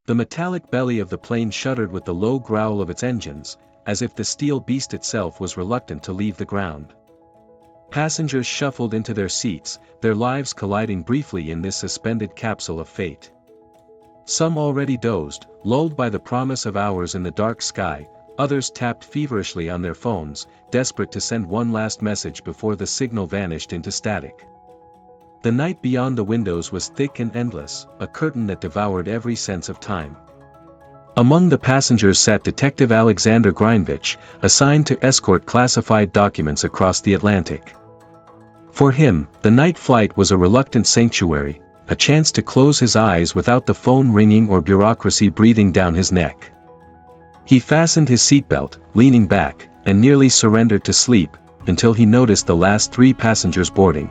The metallic belly of the plane shuddered with the low growl of its engines, as if the steel beast itself was reluctant to leave the ground. Passengers shuffled into their seats, their lives colliding briefly in this suspended capsule of fate. Some already dozed, lulled by the promise of hours in the dark sky, others tapped feverishly on their phones, desperate to send one last message before the signal vanished into static. The night beyond the windows was thick and endless, a curtain that devoured every sense of time. Among the passengers sat Detective Alexander Greinvich, assigned to escort classified documents across the Atlantic. For him, the night flight was a reluctant sanctuary, a chance to close his eyes without the phone ringing or bureaucracy breathing down his neck. He fastened his seatbelt, leaning back, and nearly surrendered to sleep, until he noticed the last 3 passengers boarding.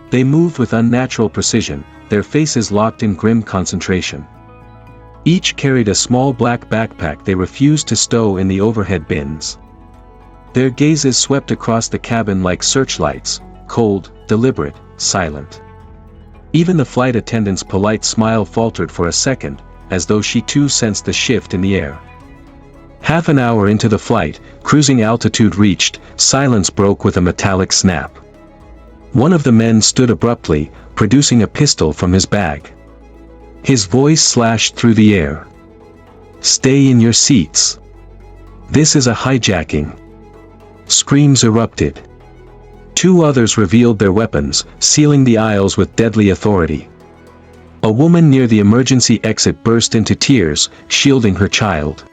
They moved with unnatural precision, their faces locked in grim concentration. Each carried a small black backpack they refused to stow in the overhead bins. Their gazes swept across the cabin like searchlights, cold, deliberate, silent. Even the flight attendant's polite smile faltered for a second, as though she too sensed the shift in the air. Half an hour into the flight, cruising altitude reached, silence broke with a metallic snap. One of the men stood abruptly, producing a pistol from his bag. His voice slashed through the air. "Stay in your seats. This is a hijacking." Screams erupted. 2 others revealed their weapons, sealing the aisles with deadly authority. A woman near the emergency exit burst into tears, shielding her child.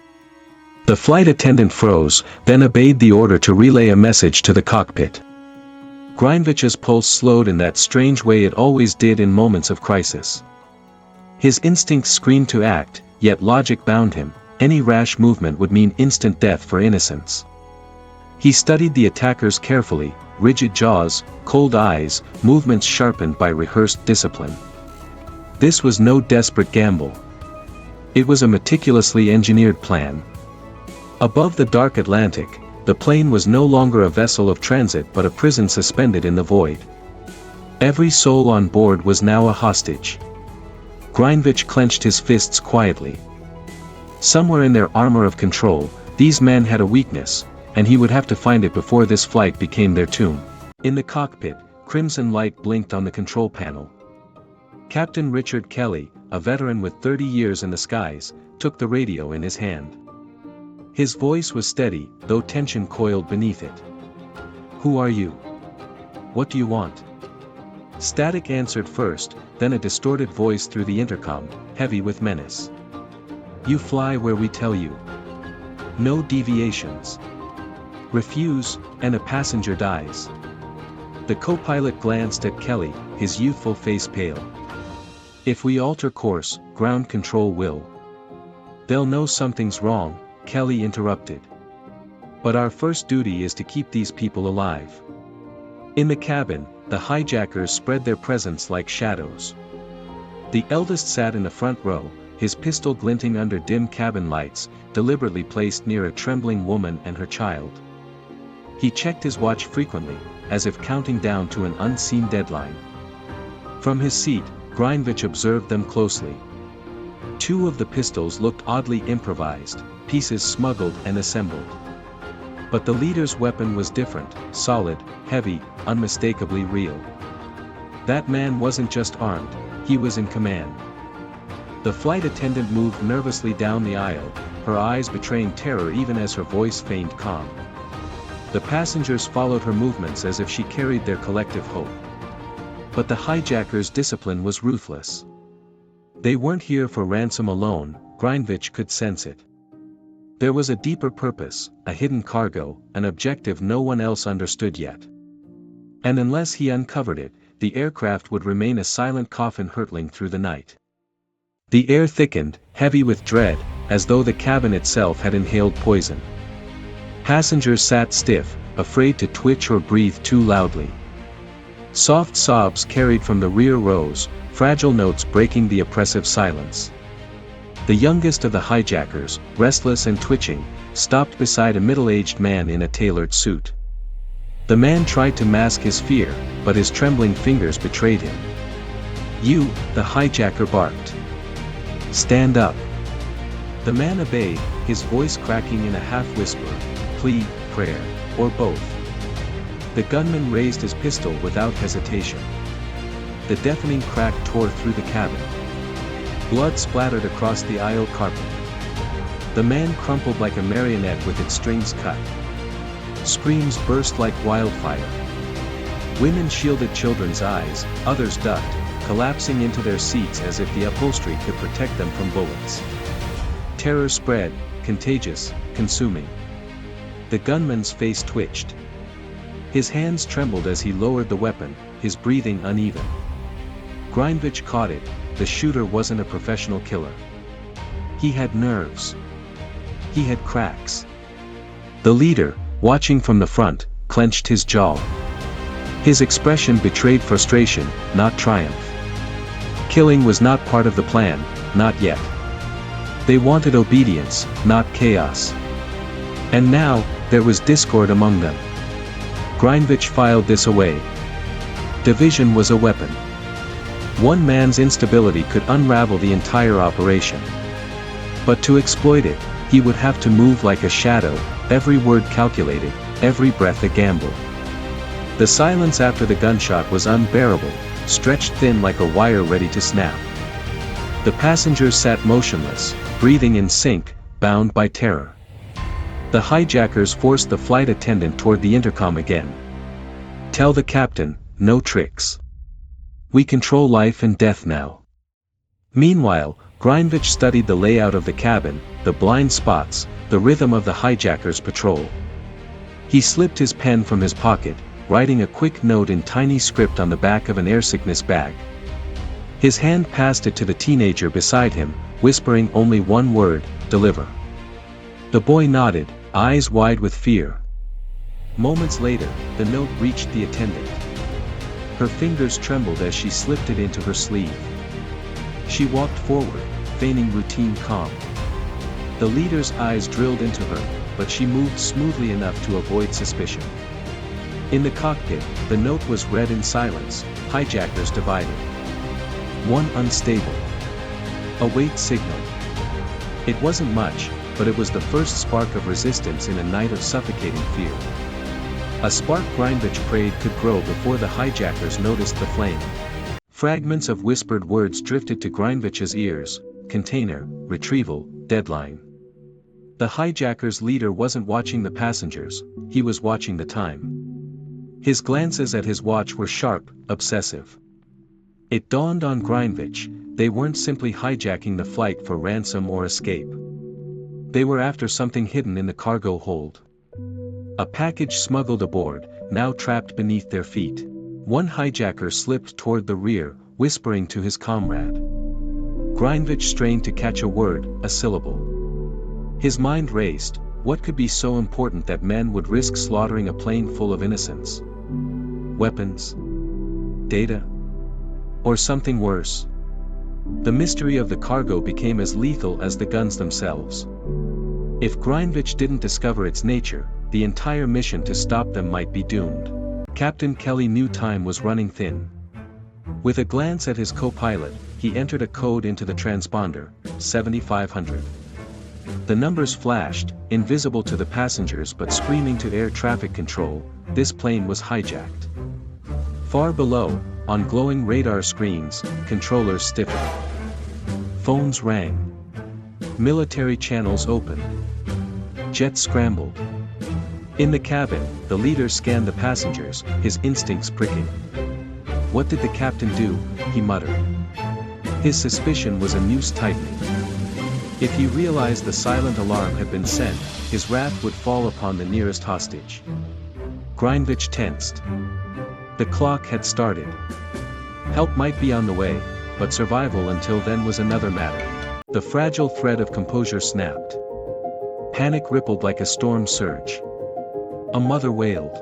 The flight attendant froze, then obeyed the order to relay a message to the cockpit. Greinvich's pulse slowed in that strange way it always did in moments of crisis. His instincts screamed to act, yet logic bound him. Any rash movement would mean instant death for innocents. He studied the attackers carefully, rigid jaws, cold eyes, movements sharpened by rehearsed discipline. This was no desperate gamble. It was a meticulously engineered plan. Above the dark Atlantic, the plane was no longer a vessel of transit but a prison suspended in the void. Every soul on board was now a hostage. Greinvich clenched his fists quietly. Somewhere in their armor of control, these men had a weakness, and he would have to find it before this flight became their tomb. In the cockpit, crimson light blinked on the control panel. Captain Richard Kelly, a veteran with 30 years in the skies, took the radio in his hand. His voice was steady, though tension coiled beneath it. "Who are you? What do you want?" Static answered first, then a distorted voice through the intercom, heavy with menace. "You fly where we tell you. No deviations. Refuse, and a passenger dies." The co-pilot glanced at Kelly, his youthful face pale. "If we alter course, ground control will." "They'll know something's wrong," Kelly interrupted. "But our first duty is to keep these people alive." In the cabin, the hijackers spread their presence like shadows. The eldest sat in the front row, his pistol glinting under dim cabin lights, deliberately placed near a trembling woman and her child. He checked his watch frequently, as if counting down to an unseen deadline. From his seat, Greinvich observed them closely. 2 of the pistols looked oddly improvised, pieces smuggled and assembled. But the leader's weapon was different, solid, heavy, unmistakably real. That man wasn't just armed, he was in command. The flight attendant moved nervously down the aisle, her eyes betraying terror even as her voice feigned calm. The passengers followed her movements as if she carried their collective hope. But the hijackers' discipline was ruthless. They weren't here for ransom alone, Greinvich could sense it. There was a deeper purpose, a hidden cargo, an objective no one else understood yet. And unless he uncovered it, the aircraft would remain a silent coffin hurtling through the night. The air thickened, heavy with dread, as though the cabin itself had inhaled poison. Passengers sat stiff, afraid to twitch or breathe too loudly. Soft sobs carried from the rear rows, fragile notes breaking the oppressive silence. The youngest of the hijackers, restless and twitching, stopped beside a middle-aged man in a tailored suit. The man tried to mask his fear, but his trembling fingers betrayed him. "You," the hijacker barked. Stand up. The man obeyed, his voice cracking in a half-whisper, plea, prayer, or both. The gunman raised his pistol without hesitation. The deafening crack tore through the cabin. Blood splattered across the aisle carpet. The man crumpled like a marionette with its strings cut. Screams burst like wildfire. Women shielded children's eyes, others ducked, collapsing into their seats as if the upholstery could protect them from bullets. Terror spread, contagious, consuming. The gunman's face twitched. His hands trembled as he lowered the weapon, his breathing uneven. Grindvich caught it, the shooter wasn't a professional killer. He had nerves. He had cracks. The leader, watching from the front, clenched his jaw. His expression betrayed frustration, not triumph. Killing was not part of the plan, not yet. They wanted obedience, not chaos. And now, there was discord among them. Grindvich filed this away. Division was a weapon. One man's instability could unravel the entire operation. But to exploit it, he would have to move like a shadow, every word calculated, every breath a gamble. The silence after the gunshot was unbearable, stretched thin like a wire ready to snap. The passengers sat motionless, breathing in sync, bound by terror. The hijackers forced the flight attendant toward the intercom again. Tell the captain, no tricks. We control life and death now. Meanwhile, Grindvich studied the layout of the cabin, the blind spots, the rhythm of the hijackers' patrol. He slipped his pen from his pocket, writing a quick note in tiny script on the back of an airsickness bag. His hand passed it to the teenager beside him, whispering only one word, deliver. The boy nodded, eyes wide with fear. Moments later, the note reached the attendant. Her fingers trembled as she slipped it into her sleeve. She walked forward, feigning routine calm. The leader's eyes drilled into her, but she moved smoothly enough to avoid suspicion. In the cockpit, the note was read in silence, hijackers divided. One unstable. Await signal. It wasn't much, but it was the first spark of resistance in a night of suffocating fear. A spark Grindvich prayed could grow before the hijackers noticed the flame. Fragments of whispered words drifted to Grindvich's ears: container, retrieval, deadline. The hijackers' leader wasn't watching the passengers, he was watching the time. His glances at his watch were sharp, obsessive. It dawned on Grindvich, they weren't simply hijacking the flight for ransom or escape. They were after something hidden in the cargo hold. A package smuggled aboard, now trapped beneath their feet. One hijacker slipped toward the rear, whispering to his comrade. Grindvich strained to catch a word, a syllable. His mind raced, what could be so important that men would risk slaughtering a plane full of innocents? Weapons? Data? Or something worse? The mystery of the cargo became as lethal as the guns themselves. If Grindvich didn't discover its nature, the entire mission to stop them might be doomed. Captain Kelly knew time was running thin. With a glance at his co-pilot, he entered a code into the transponder, 7500. The numbers flashed, invisible to the passengers but screaming to air traffic control, this plane was hijacked. Far below, on glowing radar screens, controllers stiffened. Phones rang. Military channels opened. Jets scrambled. In the cabin, the leader scanned the passengers, his instincts pricking. What did the captain do? He muttered. His suspicion was a noose tightening. If he realized the silent alarm had been sent, his wrath would fall upon the nearest hostage. Grindvich tensed. The clock had started. Help might be on the way, but survival until then was another matter. The fragile thread of composure snapped. Panic rippled like a storm surge. A mother wailed.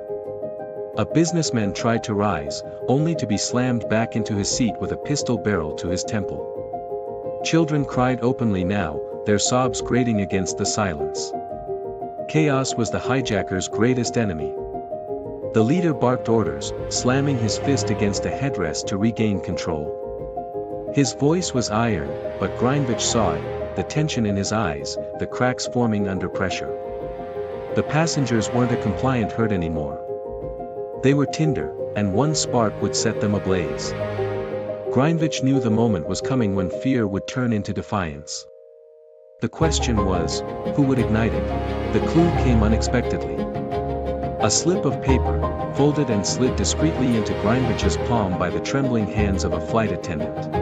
A businessman tried to rise, only to be slammed back into his seat with a pistol barrel to his temple. Children cried openly now, their sobs grating against the silence. Chaos was the hijacker's greatest enemy. The leader barked orders, slamming his fist against a headrest to regain control. His voice was iron, but Grindvich saw it, the tension in his eyes, the cracks forming under pressure. The passengers weren't a compliant herd anymore. They were tinder, and one spark would set them ablaze. Grindvich knew the moment was coming when fear would turn into defiance. The question was, who would ignite it? The clue came unexpectedly. A slip of paper, folded and slid discreetly into Grindvich's palm by the trembling hands of a flight attendant.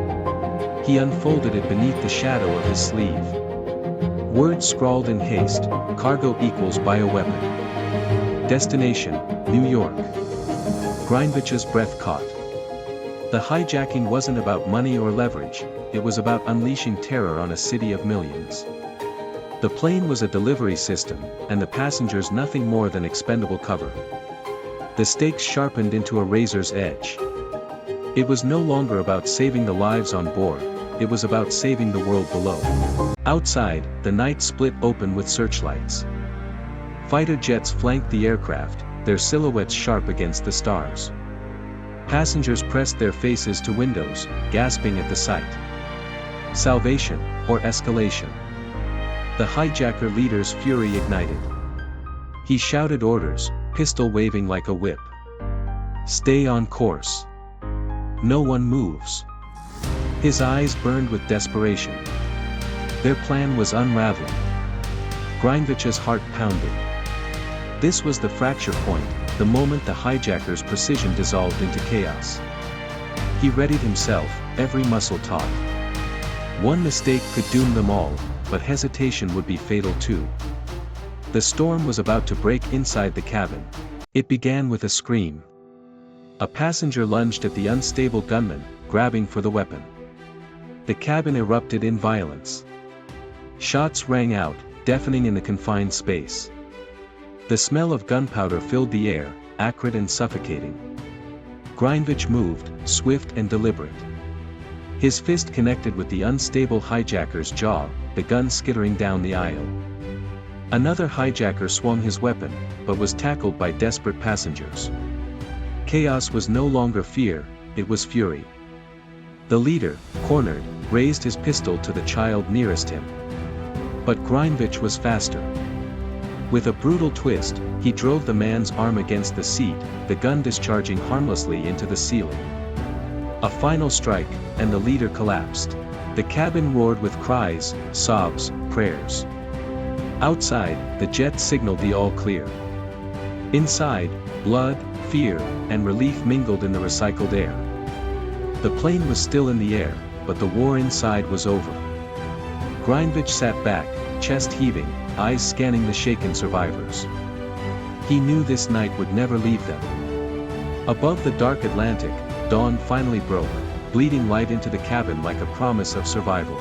He unfolded it beneath the shadow of his sleeve. Words scrawled in haste, cargo equals bioweapon. Destination, New York. Grindvich's breath caught. The hijacking wasn't about money or leverage, it was about unleashing terror on a city of millions. The plane was a delivery system, and the passengers nothing more than expendable cover. The stakes sharpened into a razor's edge. It was no longer about saving the lives on board, it was about saving the world below. Outside, the night split open with searchlights. Fighter jets flanked the aircraft, their silhouettes sharp against the stars. Passengers pressed their faces to windows, gasping at the sight. Salvation, or escalation? The hijacker leader's fury ignited. He shouted orders, pistol waving like a whip. Stay on course. No one moves. His eyes burned with desperation. Their plan was unraveling. Grindvich's heart pounded. This was the fracture point, the moment the hijacker's precision dissolved into chaos. He readied himself, every muscle taut. One mistake could doom them all, but hesitation would be fatal too. The storm was about to break inside the cabin. It began with a scream. A passenger lunged at the unstable gunman, grabbing for the weapon. The cabin erupted in violence. Shots rang out, deafening in the confined space. The smell of gunpowder filled the air, acrid and suffocating. Grindvich moved, swift and deliberate. His fist connected with the unstable hijacker's jaw, the gun skittering down the aisle. Another hijacker swung his weapon, but was tackled by desperate passengers. Chaos was no longer fear, it was fury. The leader, cornered, raised his pistol to the child nearest him. But Grindvich was faster. With a brutal twist, he drove the man's arm against the seat, the gun discharging harmlessly into the ceiling. A final strike, and the leader collapsed. The cabin roared with cries, sobs, prayers. Outside, the jet signaled the all clear. Inside, blood, fear, and relief mingled in the recycled air. The plane was still in the air, but the war inside was over. Grindvich sat back, chest heaving, eyes scanning the shaken survivors. He knew this night would never leave them. Above the dark Atlantic, dawn finally broke, bleeding light into the cabin like a promise of survival.